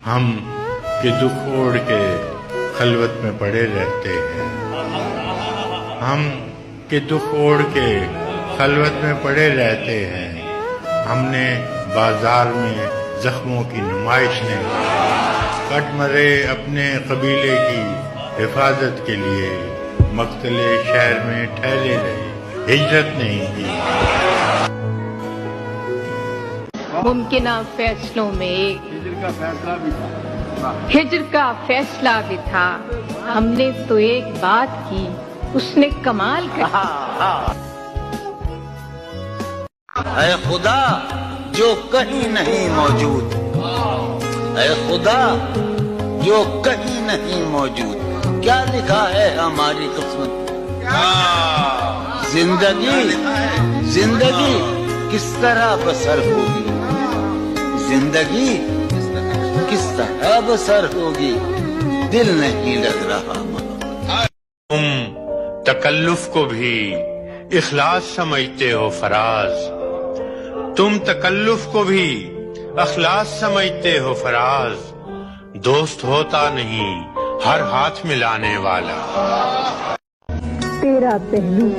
ہم کہ دکھ اوڑھ کے خلوت میں پڑے رہتے ہیں، ہم کہ دکھ اوڑھ کے خلوت میں پڑے رہتے ہیں، ہم نے بازار میں زخموں کی نمائش نہیں، کٹ مرے اپنے قبیلے کی حفاظت کے لیے، مقتل شہر میں ٹھہرے رہے، ہجرت نہیں کی۔ ممکنہ فیصلوں میں ایک ہجر کا فیصلہ بھی تھا، ہم نے تو ایک بات کی، اس نے کمال کر اے خدا جو کہیں نہیں موجود، اے خدا جو کہیں نہیں موجود، کیا لکھا ہے ہماری قسمت؟ زندگی کس طرح بسر ہوگی، زندگی کس طرح بسر ہوگی، دل نہیں لگ رہا۔ تم تکلف کو بھی اخلاص سمجھتے ہو فراز، تم تکلف کو بھی اخلاص سمجھتے ہو فراز، دوست ہوتا نہیں ہر ہاتھ ملانے والا۔ تیرا پہلو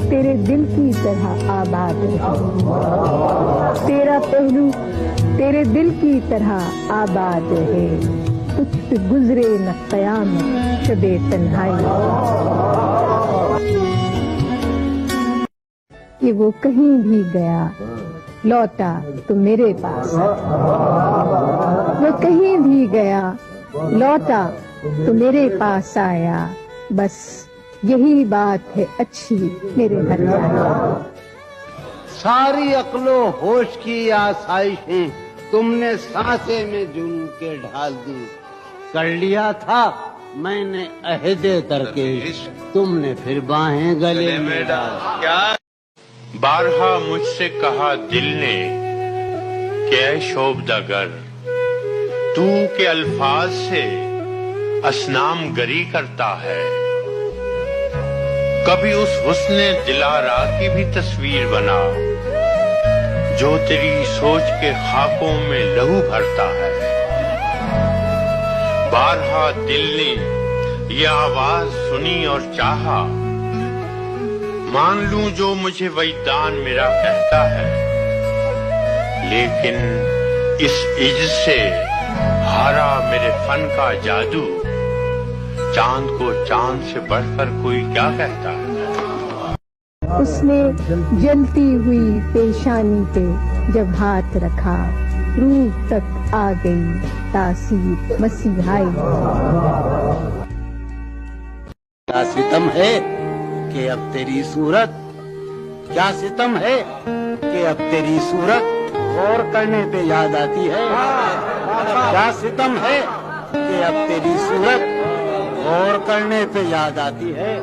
تیرے دل کی طرح آباد ہے، تیرا پہلو تیرے دل کی طرح آباد ہے، تجھ سے گزرے نہ قیامت شب تنہائی، کہ وہ کہیں بھی گیا لوٹا تو میرے پاس، وہ کہیں بھی گیا لوٹا تو میرے پاس آیا، بس یہی بات ہے اچھی میرے گھر جانا۔ ساری عقل و ہوش کی آسائشیں تم نے سانسے میں جن کے ڈھال دی، کر لیا تھا میں نے عہد ترک عشق، تم نے پھر باہیں گلے میں ڈال۔ بارہا مجھ سے کہا دل نے کہ اے شوبدہ گر، تو کے الفاظ سے اصنام گری کرتا ہے، کبھی اس حسن دلارا کی بھی تصویر بنا جو تیری سوچ کے خاکوں میں لہو بھرتا ہے۔ بارہا دل نے یہ آواز سنی اور چاہا، مان لوں جو مجھے وجدان میرا کہتا ہے، لیکن اس عجز سے ہارا میرے فن کا جادو، چاند کو چاند سے بڑھ کر کوئی کیا کہتا ہے۔ اس نے جلتی ہوئی پیشانی پہ جب ہاتھ رکھا، روح تک آ گئی تاثیر مسیحائی۔ کیا ستم ہے کہ اب تیری صورت، کیا ستم ہے کہ اب تیری صورت غور کرنے پہ یاد آتی ہے، کیا ستم ہے کہ اب تیری صورت غور کرنے پہ یاد آتی ہے۔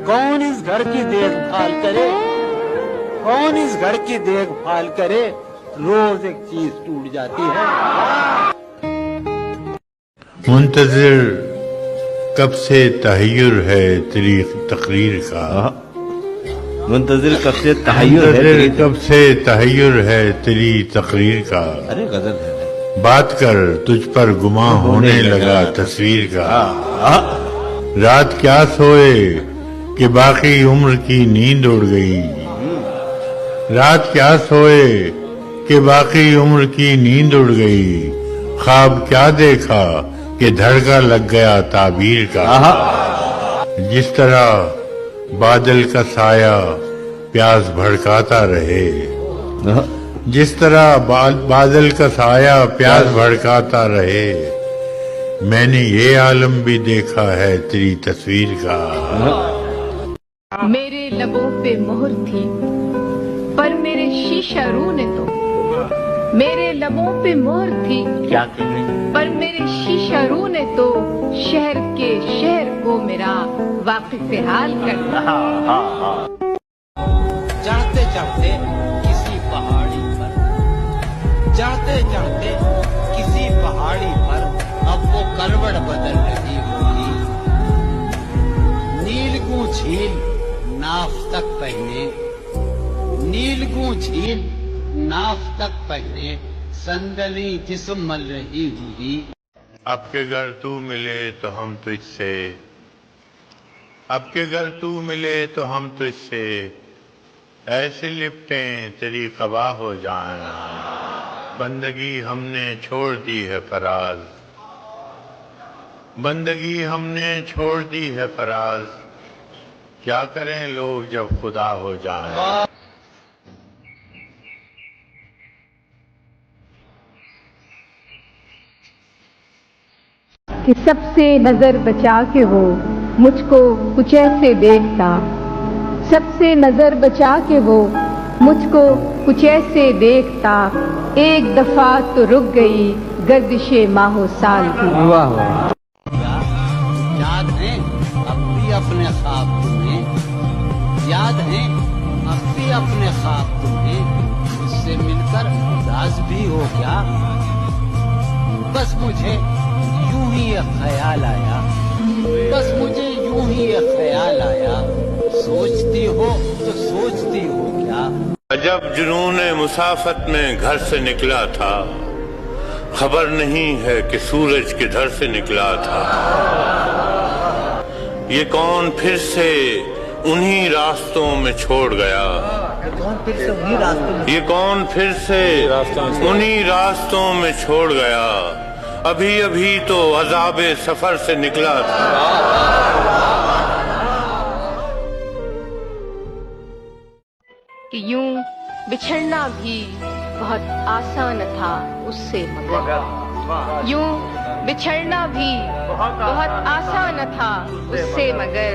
کون اس گھر کی دیکھ بھال کرے، کون اس گھر کی دیکھ بھال کرے، روز ایک چیز ٹوٹ جاتی ہے۔ منتظر کب سے تحیر ہے تیری تقریر کا، منتظر کب سے تحیر ہے، منتظر کب سے تحیر ہے تیری تقریر کا، ارے غزل ہے، بات کر تجھ پر گماں ہونے لگا تصویر کا، رات کیا سوئے کہ باقی عمر کی نیند اڑ گئی، رات کیا سوئے کہ باقی عمر کی نیند اڑ گئی، خواب کیا دیکھا کہ دھڑکا لگ گیا تعبیر کا، جس طرح بادل کا سایہ پیاس بھڑکاتا رہے، جس طرح بادل کا سایہ پیاس بھڑکاتا رہے، میں نے یہ عالم بھی دیکھا ہے تیری تصویر کا۔ میرے لبوں پہ مہر تھی پر میرے شیشہ رو نے تو، میرے لبوں پہ مہر تھی کیا کہنے، پر میرے شیشہ رو نے تو، شہر کے شہر کو میرا واقف حال کرتا۔ چڑھتے چڑھتے کسی پہاڑی پر، چڑھتے چڑھتے کسی پہاڑی پر، اب وہ کروڑ بدل رہی ہوگی، نیل کو جھیل ناف تک پہنے، نیل کو جھیل ناف تک پہنے، संदली जिस्म मल रही हुई। अब के घर तू मिले तो हम तुझसे, अब के घर तू मिले तो हम तुझसे ऐसे लिपटें तेरी क़बा हो जाएं। बंदगी हमने छोड़ दी है फराज, बंदगी हमने छोड़ दी है फराज, क्या करें लोग जब खुदा हो जाएं। कि सबसे नजर बचा के वो मुझको कुछ ऐसे देखता, सबसे नजर बचा के वो मुझको कुछ ऐसे देखता, एक दफा तो रुक गई गर्दिशे माहो साल की। याद है अब भी अपने ख्वाब तुम्हें, याद है अब भी अपने ख्वाब तुम्हें, मुझसे मिलकर उदास भी हो क्या। बस मुझे यूं ही एक ख्याल आया, बस मुझे यूं ही एक ख्याल आया, सोचती हो तो सोचती हो क्या। जब जुनून मुसाफत में घर से निकला था, खबर नहीं है कि सूरज किधर से निकला था। ये कौन फिर से उन्हीं रास्तों में छोड़ गया, ये कौन फिर से उन्हीं रास्तों में छोड़ गया, अभी अभी तो अज़ाबे सफर से निकला था। कि यूं बिछड़ना भी बहुत आसान था उससे, मगर यूं बिछड़ना भी बहुत आसान था उससे, मगर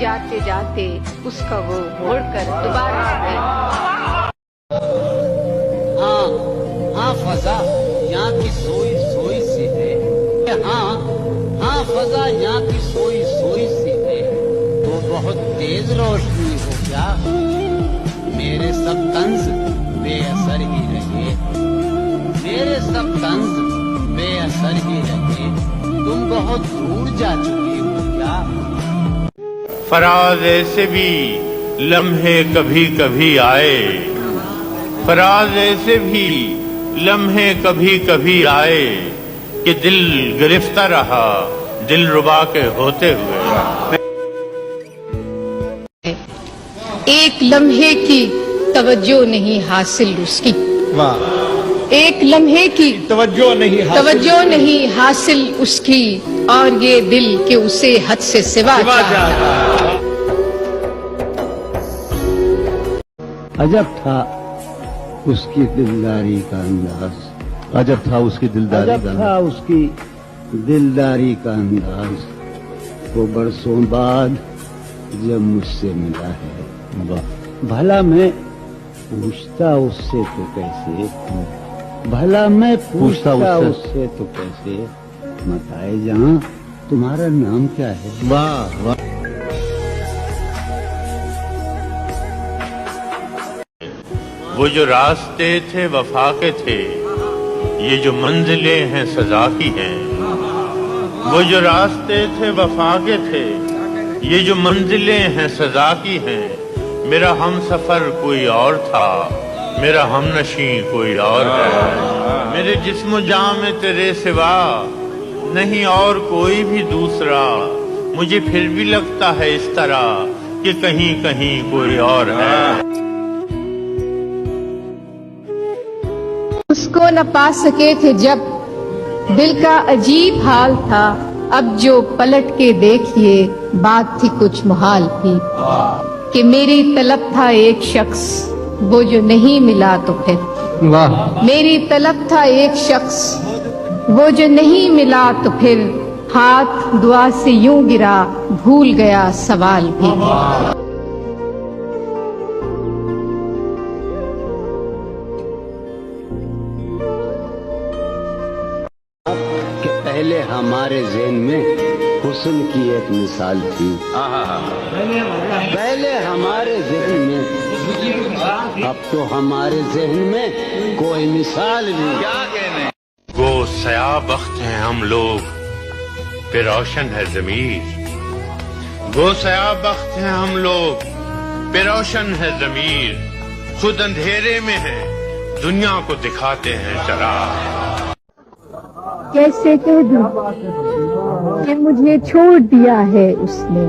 जाते जाते उसका वो मुड़कर दोबारा आ गया। हाँ हाँ फजा यहाँ की सोई सोई सी है, हाँ हाँ फजा यहाँ की सोई सोई सी है, वो बहुत तेज रोशनी हो क्या। मेरे सब तंज बेअसर ही रहे, मेरे सब तंज बेअसर ही रहे, तुम बहुत दूर जा चुकी हो क्या। फराज ऐसे भी लम्हे कभी कभी आए, फराज ऐसे भी लम्हे कभी कभी आए, कि दिल गिरफ्ता रहा दिलरुबा के होते हुए। एक लम्हे की तवज्जो नहीं हासिल उसकी, एक लम्हे की तवज्जो नहीं हासिल उसकी, और ये दिल के उसे हद से सिवा चाहता। अजब था उसकी दिलदारी का अंदाज, अजब था उसकी दिलदारी अजब का था उसकी दिलदारी का अंदाज, वो बरसों बाद जब मुझसे मिला है। भला मैं पूछता उससे तो कैसे, भला मैं पूछता उससे तो कैसे, बताए जहां तुम्हारा नाम क्या है। वाह वाह। वो जो रास्ते थे वफा के थे, ये जो मंजिलें हैं सजा की हैं। वो जो रास्ते थे वफा के थे, ये जो मंजिलें हैं सजा की हैं। मेरा हम सफर कोई और था, मेरा हमनशी कोई और है। मेरे जिस्म जान में तेरे सिवा नहीं और कोई भी दूसरा, मुझे फिर भी लगता है इस तरह कि कहीं कहीं कोई और है। उसको न पा सके थे जब दिल का अजीब हाल था, अब जो पलट के देखिए बात थी कुछ मुहाल की। कि मेरी तलब था एक शख्स, वो जो नहीं मिला तो फिर, मेरी तलब था एक शख्स, वो जो नहीं मिला तो फिर, हाथ दुआ से यूं गिरा भूल गया सवाल भी। कि पहले हमारे ज़हन में हुस्न की एक मिसाल थी, पहले हमारे ज़हन में, अब तो हमारे ज़हन में कोई मिसाल नहीं। गो सया बख्त हैं हम लोग, पे रोशन है ज़मीर। गो सया बख्त हैं हम लोग, पे रोशन है ज़मीर। खुद अंधेरे में है दुनिया को दिखाते हैं चराग। कैसे कह दूं कि मुझे छोड़ दिया है उसने,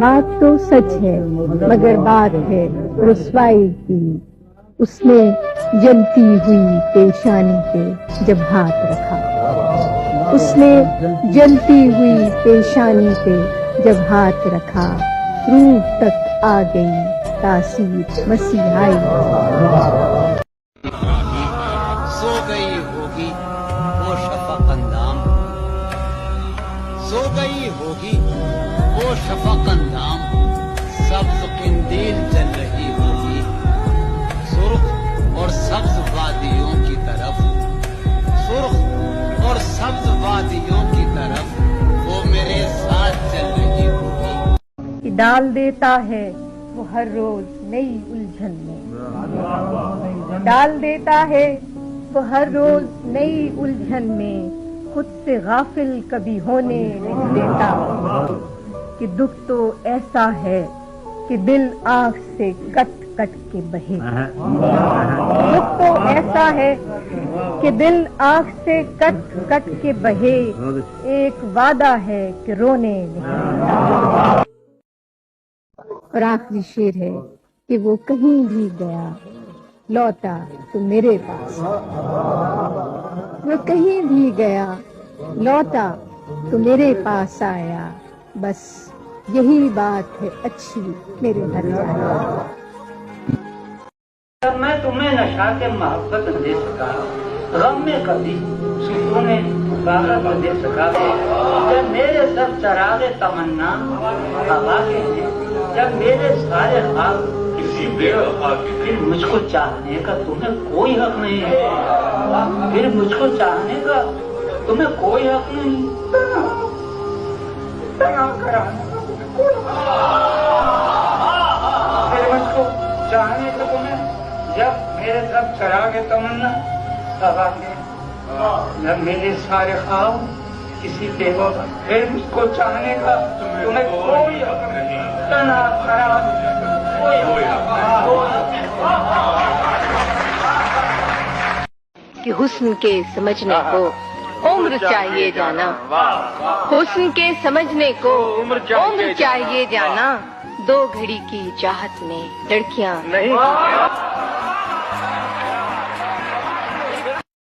बात तो सच है मगर बात है रुसवाई की। उसने जलती हुई पेशानी पे जब हाथ रखा, उसने जलती हुई पेशानी पे जब हाथ रखा, रूह तक आ गई तासीर मसीहाई। सो गई होगी वो शफक अंदाम, सो गई होगी वो शफक अंदाम, सब्ज किंदील जल रही होगी सुर्ख और सब्ज वादियों की तरफ, सुर्ख और सब्ज वादियों की तरफ वो मेरे साथ चल रही होगी। कि डाल देता है वो हर रोज नई उलझन में, डाल देता है वो हर रोज नई उलझन में, खुद से गाफिल कभी होने नहीं देता। कि दुख तो ऐसा है कि दिल आँख से कट कट के बहे, दुख तो ऐसा है कि दिल आँख से कट कट के बहे, एक वादा है कि रोने नहीं देता। और आखिरी शेर है कि वो कहीं भी गया लौटा तो मेरे पास, वो कहीं भी गया लौटा तो मेरे पास आया, बस यही बात है अच्छी मेरे घर जाना। जब मैं तुम्हें नशा के मोहब्बत न दे सका, गम में कभी सुकून इबादत न दे सका, जब मेरे सब चरागे तमन्ना हवा के हैं, जब मेरे सारे ख्वाब किसी बेवफा के, फिर मुझको चाहने का तुम्हें कोई हक नहीं है, फिर मुझको चाहने का तुम्हें कोई हक नहीं, फिर मुझको चाहने का तुम्हें, जब मेरे सब चरागे तमन्ना हवा के, जब मेरे सारे ख्वाब किसी बेवफा, फिर मुझको चाहने का तुम्हें कोई हक नहीं, कि हुस्न के समझने को उम्र चाहिए जाना, हुस्न के समझने को उम्र चाहिए जाना, दो घड़ी की चाहत में लड़कियां नहीं